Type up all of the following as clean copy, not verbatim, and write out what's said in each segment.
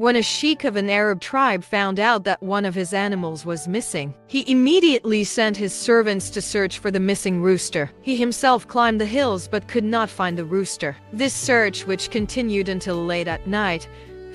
when a sheik of an Arab tribe found out that one of his animals was missing. He immediately sent his servants to search for the missing rooster. He himself climbed the hills but could not find the rooster. This search, which continued until late at night,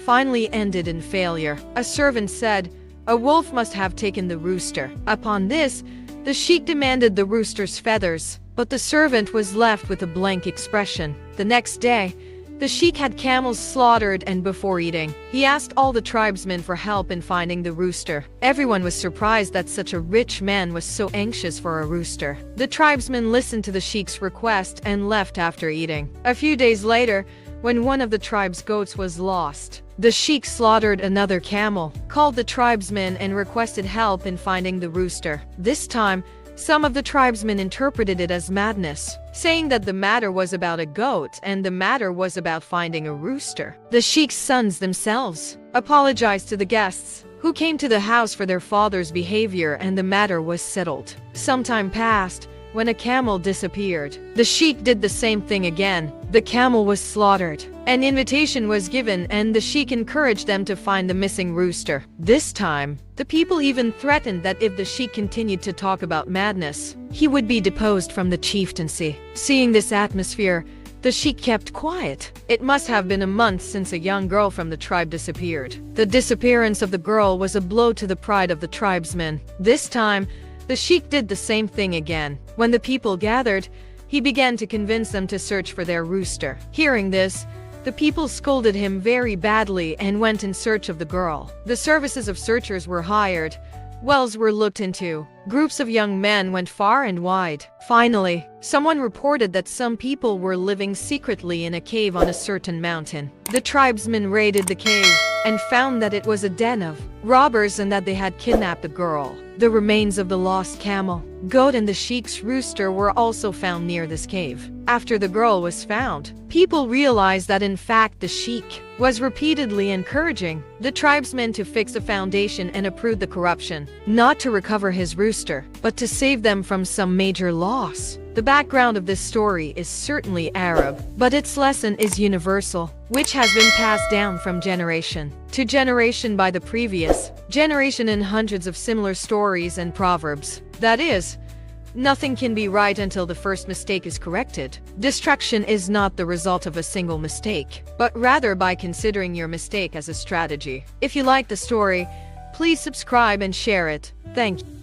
finally ended in failure. A servant said, "A wolf must have taken the rooster." Upon this, the sheik demanded the rooster's feathers, but the servant was left with a blank expression. The next day, the sheik had camels slaughtered, and before eating, he asked all the tribesmen for help in finding the rooster. Everyone was surprised that such a rich man was so anxious for a rooster. The tribesmen listened to the sheik's request and left after eating. A few days later, when one of the tribe's goats was lost, the sheik slaughtered another camel, called the tribesmen, and requested help in finding the rooster. This time, some of the tribesmen interpreted it as madness, saying that the matter was about a goat and the matter was about finding a rooster. The sheik's sons themselves apologized to the guests who came to the house for their father's behavior, and the matter was settled. Some time passed. When a camel disappeared, the sheik did the same thing again. The camel was slaughtered. An invitation was given, and the sheik encouraged them to find the missing rooster. This time, the people even threatened that if the sheik continued to talk about madness, he would be deposed from the chieftaincy. Seeing this atmosphere, the sheik kept quiet. It must have been a month since a young girl from the tribe disappeared. The disappearance of the girl was a blow to the pride of the tribesmen. This time, the sheik did the same thing again. When the people gathered, he began to convince them to search for their rooster. Hearing this, the people scolded him very badly and went in search of the girl. The services of searchers were hired. Wells were looked into. Groups of young men went far and wide. Finally, someone reported that some people were living secretly in a cave on a certain mountain. The tribesmen raided the cave and found that it was a den of robbers and that they had kidnapped the girl. The remains of the lost camel, goat, and the sheik's rooster were also found near this cave. After the girl was found, people realized that in fact the sheik was repeatedly encouraging the tribesmen to fix a foundation and uproot the corruption, not to recover his rooster, but to save them from some major loss. The background of this story is certainly Arab, but its lesson is universal, which has been passed down from generation to generation by the previous generation in hundreds of similar stories and proverbs. That is, nothing can be right until the first mistake is corrected. Destruction is not the result of a single mistake, but rather by considering your mistake as a strategy. If you like the story, please subscribe and share it. Thank you.